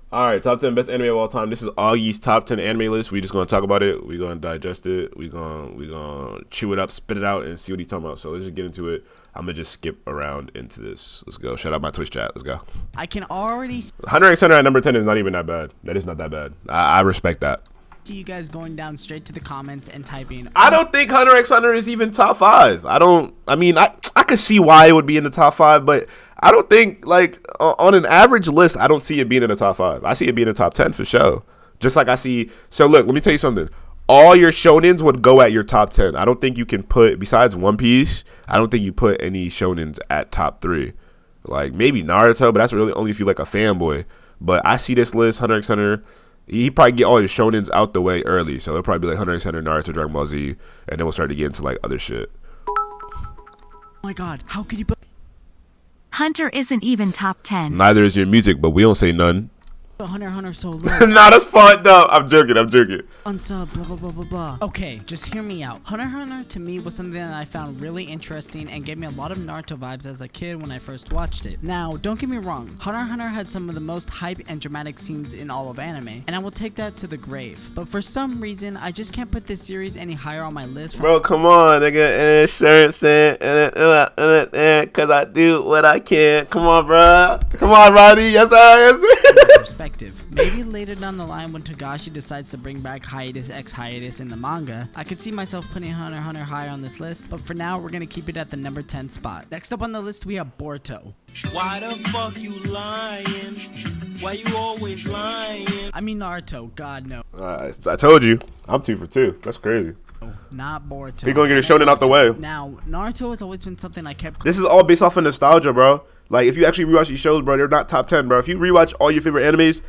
All right, top 10 best anime of all time. This is Augie's top 10 anime list. We just gonna talk about it. We gonna digest it. We gonna chew it up, spit it out, and see what he's talking about. So let's just get into it. I'm gonna just skip around into this. Let's go. Shout out my Twitch chat. Let's go. I can already Hunter x Hunter at number 10 is not even that bad. That is not that bad. I respect that. see you guys going down straight to the comments and typing. I don't think Hunter x Hunter is even top 5. I could see why it would be in the top 5, but I don't think, like, on an average list, I don't see it being in the top 5. I see it being in the top 10 for sure. Just like I see. So look, let me tell you something. All your shonens would go at your top 10. I don't think you can put, besides One Piece, I don't think you put any shonens at top 3. Like, maybe Naruto, but that's really only if you like a fanboy. But I see this list, Hunter x Hunter. He probably get all his shonens out the way early. So it'll probably be like Hunter x Hunter, Naruto, Dragon Ball Z. And then we'll start to get into, like, other shit. Oh my god, how could you put Hunter isn't even top 10. Neither is your music, but we don't say none. Hunter x Hunter so low? Nah, that's fucked up. I'm joking. Unsub, blah, blah, blah, blah, blah. Okay, just hear me out. Hunter x Hunter to me was something that I found really interesting and gave me a lot of Naruto vibes as a kid when I first watched it. Now, don't get me wrong, Hunter x Hunter had some of the most hype and dramatic scenes in all of anime, and I will take that to the grave. But for some reason, I just can't put this series any higher on my list. Bro, come on, nigga. Insurance and cause I do what I can. Come on, bro. Come on, Roddy. Yes, sir. Perspective. Maybe later down the line when Togashi decides to bring back Hiatus X Hiatus in the manga, I could see myself putting Hunter x Hunter higher on this list, but for now we're gonna keep it at the number 10 spot. Next up on the list we have Boruto. Why the fuck you lying? Why you always lying? I mean Naruto, god no. I told you. I'm 2 for 2. That's crazy. Not Boruto. He gonna get his shonen out the way. Now, Naruto has always been something I kept. This is all based off of nostalgia, bro. Like, if you actually rewatch these shows, bro, they're not top 10, bro. If you rewatch all your favorite animes,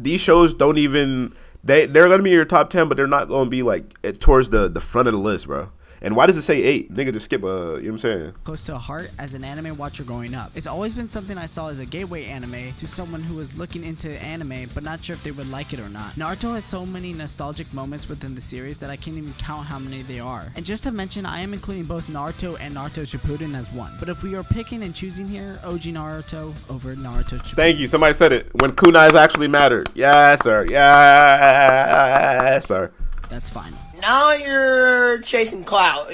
these shows don't even, they're gonna be in your top 10, but they're not gonna be, like, towards the front of the list, bro. And why does it say 8? Nigga, just skip, you know what I'm saying? Close to a heart as an anime watcher growing up. It's always been something I saw as a gateway anime to someone who was looking into anime but not sure if they would like it or not. Naruto has so many nostalgic moments within the series that I can't even count how many they are. And just to mention, I am including both Naruto and Naruto Shippuden as one. But if we are picking and choosing here, OG Naruto over Naruto Shippuden. Thank you. Somebody said it. When kunais actually mattered. Yes, sir. Yes, sir. That's fine. Now you're chasing clout.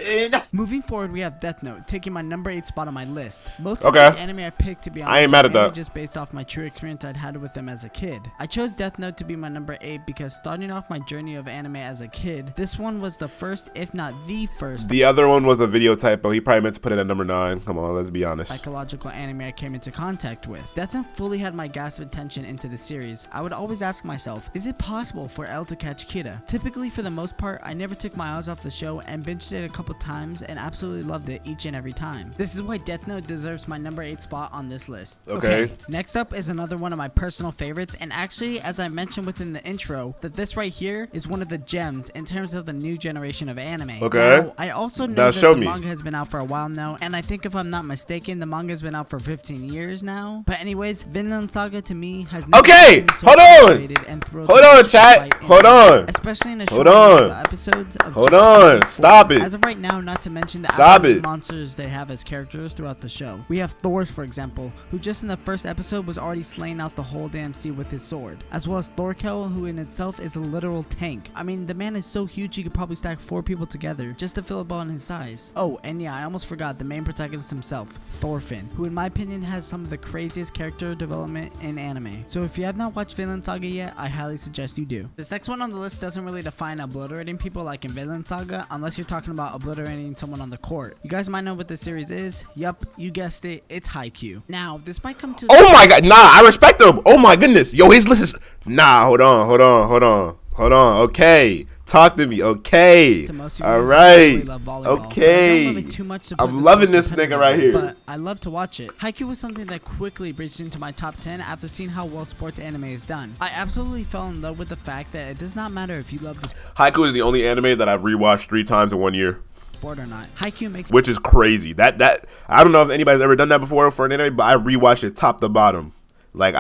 Moving forward, we have Death Note, taking my number 8 spot on my list. Most Okay. of the anime I picked, to be honest, I ain't mad at are mainly that. just based off my true experience I'd had with them as a kid. I chose Death Note to be my number 8 because starting off my journey of anime as a kid, this one was the first, if not the first, The other one was a video typo. He probably meant to put it at number 9. Come on, let's be honest. psychological anime I came into contact with. Death Note fully had my gasp of attention into the series. I would always ask myself, is it possible for L to catch Kira? Typically, for the most part, I never took my eyes off the show and binged it a couple times and absolutely loved it each and every time. This is why Death Note deserves my number 8 spot on this list. Okay. Next up is another one of my personal favorites, and actually, as I mentioned within the intro, that this right here is one of the gems in terms of the new generation of anime. Okay. Now, I also know Now that show the me. manga has been out for a while now, and I think if I'm not mistaken, the manga has been out for 15 years now. But anyways, Vinland Saga to me has never Okay, been so hold on. underrated and thrilled Hold to on, watch chat. fight in Hold anime, on. especially in a Hold short on. number of episodes of Hold just on. 24. Stop it. As of right now, not to mention the Stop absolute it. monsters they have as characters throughout the show. We have Thor's, for example, who just in the first episode was already slaying out the whole damn sea with his sword, as well as Thorkel, who in itself is a literal tank. I mean, the man is so huge he could probably stack 4 people together just to fill up on his size. Oh, and yeah, I almost forgot the main protagonist himself, Thorfinn, who in my opinion has some of the craziest character development in anime. So if you have not watched Vinland Saga yet, I highly suggest you do. This next one on the list doesn't really define obliterating people like in Vinland Saga, unless you're talking about obliterating someone on the court. You guys might know what this series is. Yup, you guessed it, it's Haikyuu. Now, this might come to Oh my god, nah, I respect him. Oh my goodness. Yo, his list is, nah, hold on. Okay. Talk to me, okay. to most people All who right. really love volleyball, but I don't Okay. love it too much to put I'm this loving on this nigga right competitively, here. But I love to watch it. Haikyuu was something that quickly breached into my top 10 after seeing how well sports anime is done. I absolutely fell in love with the fact that it does not matter if you love the Haikyuu is the only anime that I've rewatched 3 times in 1 year, sport or not. Haikyuu makes which is crazy. That I don't know if anybody's ever done that before for an anime, but I rewatched it top to bottom. Like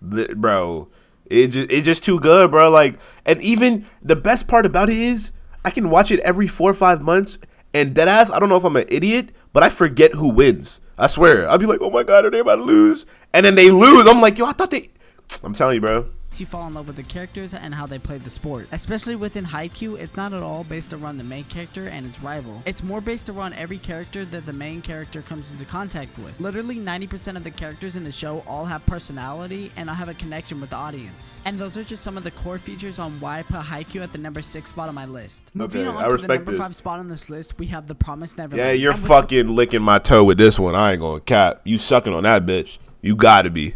bro, it's just too good, bro. Like, and even the best part about it is I can watch it every 4 or 5 months, and deadass, I don't know if I'm an idiot, but I forget who wins. I swear, I'll be like, oh my god, are they about to lose? And then they lose. I'm like, yo, I thought they. I'm telling you, bro. You fall in love with the characters and how they play the sport. Especially within Haikyuu, it's not at all based around the main character and its rival. It's more based around every character that the main character comes into contact with. Literally 90% of the characters in the show all have personality and all have a connection with the audience. And those are just some of the core features on why I put Haikyuu at the number 6 spot on my list. Moving on I to respect the number 5 this. spot on this list, we have The Promised Neverland. Yeah, you're And with fucking licking my toe with this one. I ain't gonna cap. You sucking on that bitch. You gotta be.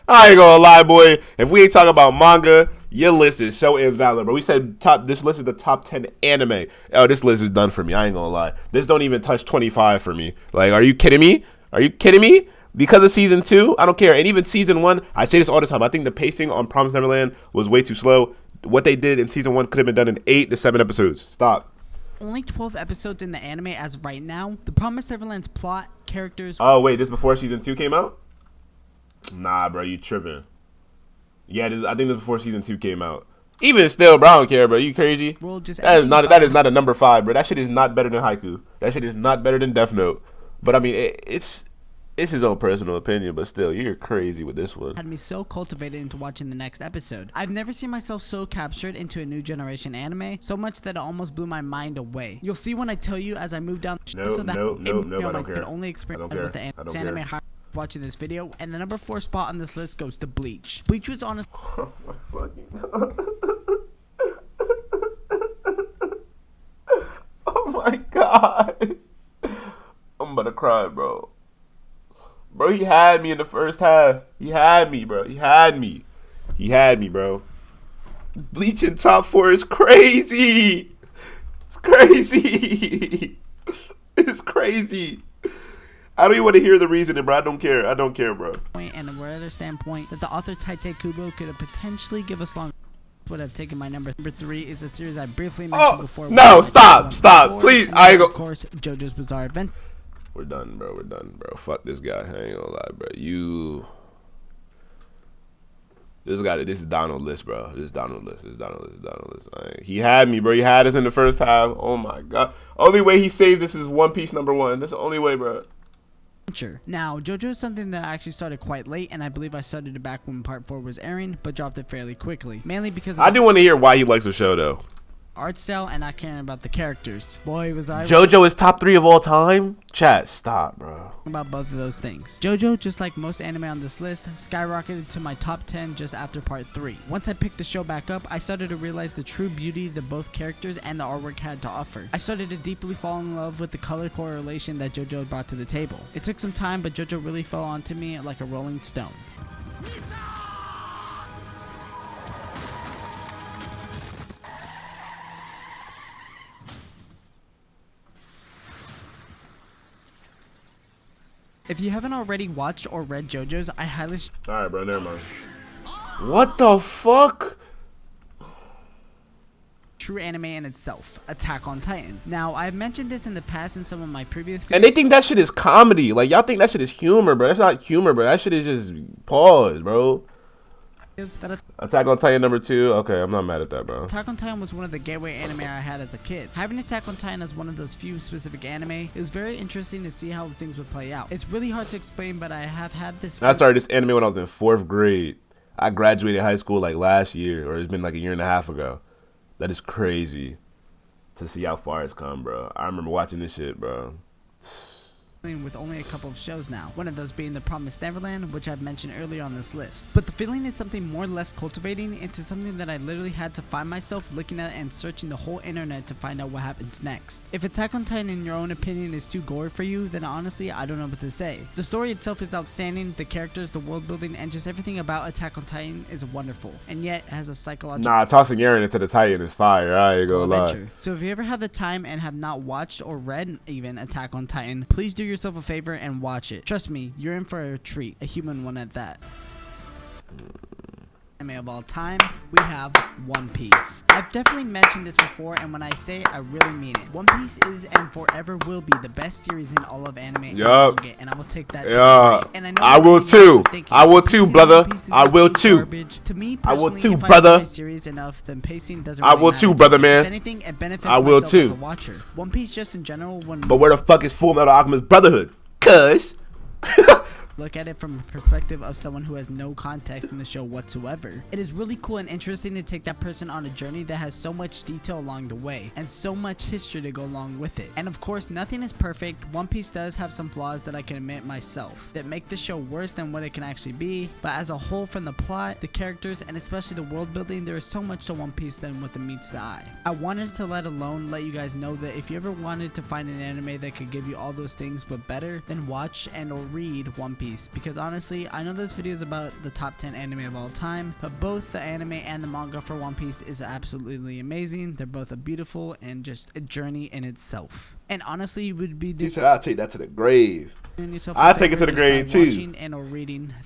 I ain't gonna lie, boy. If we ain't talking about manga, your list is so invalid, bro. We said this list is the top 10 anime. Oh, this list is done for me. I ain't gonna lie. This don't even touch 25 for me. Like, are you kidding me? Are you kidding me? Because of season 2, I don't care. And even season 1, I say this all the time. I think the pacing on Promised Neverland was way too slow. What they did in season 1 could have been done in 8 to 7 episodes. Stop. only 12 episodes in the anime as of right now. The Promised Neverland's plot, characters... Oh, wait. This before season 2 came out? Nah, bro, you tripping. Yeah, I think this before season 2 came out. Even still, bro, I don't care, bro. You crazy? That is not a number 5, bro. That shit is not better than Haikyuu. That shit is not better than Death Note. But I mean, it's his own personal opinion, but still, you're crazy with this one. Had me so cultivated into watching the next episode. I've never seen myself so captured into a new generation anime, so much that it almost blew my mind away. You'll see when I tell you as I move down. No, I don't care. Only experience with the anime care. Watching this video, and the number 4 spot on this list goes to Bleach. Bleach was honestly Oh my fucking god. Oh my god. I'm about to cry, bro. Bro, he had me in the first half. He had me, bro. He had me, bro. Bleach in top 4 is crazy. It's crazy. It's crazy. I don't even want to hear the reasoning, bro. I don't care, bro. And a rather standpoint that the author Taite Kubo could have potentially give us long would have taken my number 3 is a series I briefly mentioned before. No, stop, please. I ain't go. Of course, JoJo's Bizarre Adventure. We're done, bro. Fuck this guy. I ain't gonna lie, bro. This is Donald list, bro. This is Donald list. He had me, bro. He had us in the first half. Oh my god. Only way he saves this is One Piece number 1. That's the only way, bro. Now, JoJo is something that I actually started quite late, and I believe I started it back when part 4 was airing, but dropped it fairly quickly. Mainly because I do want to hear why he likes the show, though. Art style and not caring about the characters. Boy, was I JoJo is top 3 of all time? Chat, stop, bro. About both of those things. JoJo, just like most anime on this list, skyrocketed to my top 10 just after part 3. Once I picked the show back up, I started to realize the true beauty that both characters and the artwork had to offer. I started to deeply fall in love with the color correlation that JoJo brought to the table. It took some time, but JoJo really fell onto me like a rolling stone. If you haven't already watched or read JoJo's, I highly... Alright, bro, never mind. What the fuck? True anime in itself, Attack on Titan. Now, I've mentioned this in the past in some of my previous videos. And they think that shit is comedy. Like, y'all think that shit is humor, bro. That's not humor, bro. That shit is just pause, bro. Attack on Titan number 2. Okay, I'm not mad at that, bro. Attack on Titan was one of the gateway anime I had as a kid. Having Attack on Titan as one of those few specific anime, it was very interesting to see how things would play out. It's really hard to explain, but I have had this... I started this anime when I was in 4th grade. I graduated high school like last year, or it's been like a year and a half ago. That is crazy to see how far it's come, bro. I remember watching this shit, bro. With only a couple of shows now, one of those being The Promised Neverland, which I've mentioned earlier on this list. But the feeling is something more or less cultivating into something that I literally had to find myself looking at and searching the whole internet to find out what happens next. If Attack on Titan in your own opinion is too gory for you, then honestly I don't know what to say. The story itself is outstanding, the characters, the world building, and just everything about Attack on Titan is wonderful, and yet it has a psychological... Nah, tossing Eren into the Titan is fire, I ain't gonna lie. So if you ever have the time and have not watched or read even Attack on Titan, please do yourself a favor and watch it. Trust me, you're in for a treat, a human one at that. Anime of all time, we have One Piece. I've definitely mentioned this before, and when I say it, I really mean it. One Piece is and forever will be the best series in all of anime. Yup. And I will take that. And I will too. I will too, brother. I will too. To me, I will too, if brother. I enjoy a series enough, then pacing doesn't really I will too, matter. brother, If man. anything, it benefits I will myself too. as a watcher. One Piece just in general, when But where the fuck is Full Metal Alchemist Brotherhood? Cuz look at it from a perspective of someone who has no context in the show whatsoever. It is really cool and interesting to take that person on a journey that has so much detail along the way and so much history to go along with it. And of course, nothing is perfect. One Piece does have some flaws that I can admit myself that make the show worse than what it can actually be, but as a whole, from the plot, the characters, and especially the world building, there is so much to One Piece than what meets the eye. I wanted to let you guys know that if you ever wanted to find an anime that could give you all those things but better, then watch and or read One Piece, because honestly, I know this video is about the top 10 anime of all time, but both the anime and the manga for One Piece is absolutely amazing. They're both a beautiful and just a journey in itself. And honestly, you would be He said, "I'll take that to the grave." I take it to the grave too.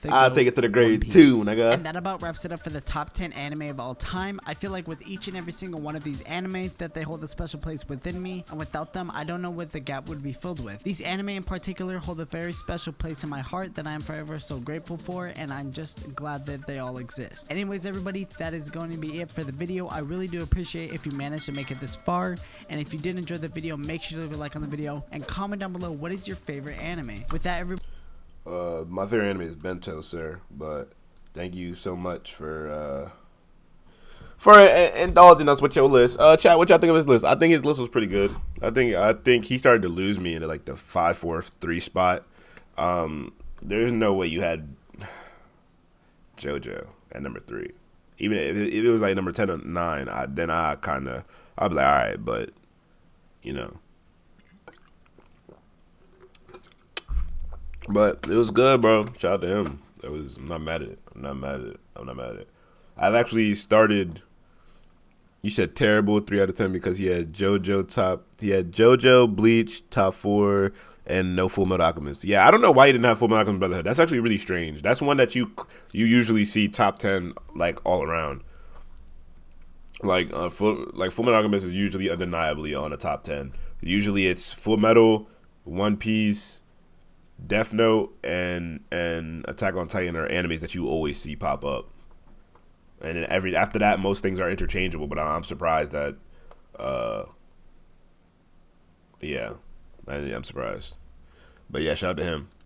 I'll take it to the grave too, nigga. And that about wraps it up for the top 10 anime of all time. I feel like with each and every single one of these anime that they hold a special place within me, and without them, I don't know what the gap would be filled with. These anime in particular hold a very special place in my heart that I am forever so grateful for, and I'm just glad that they all exist. Anyways, everybody, that is going to be it for the video. I really do appreciate if you managed to make it this far, and if you did enjoy the video, make sure to leave a like on the video and comment down below what is your favorite anime. With that, everybody, my favorite anime is Bento, sir. But thank you so much for indulging us with your list. Chat, what y'all think of his list? I think his list was pretty good. I think he started to lose me into like the 5, 4, 3 spot. There's no way you had JoJo at number 3. Even if it was like number 10 or 9, I'd be like, all right, but you know. But it was good, bro. Shout out to him. I'm not mad at it. I've actually started. You said terrible 3 out of 10 because he had JoJo, Bleach top 4, and no Full Metal Alchemist. Yeah, I don't know why you didn't have Full Metal Alchemist Brotherhood. That's actually really strange. That's one that you usually see top 10 like all around. Like Full Metal Alchemist is usually undeniably on a top 10. Usually it's Full Metal, One Piece, Death Note, and Attack on Titan are animes that you always see pop up. And then after that, most things are interchangeable. But I'm surprised that, yeah, I'm surprised. But yeah, shout out to him.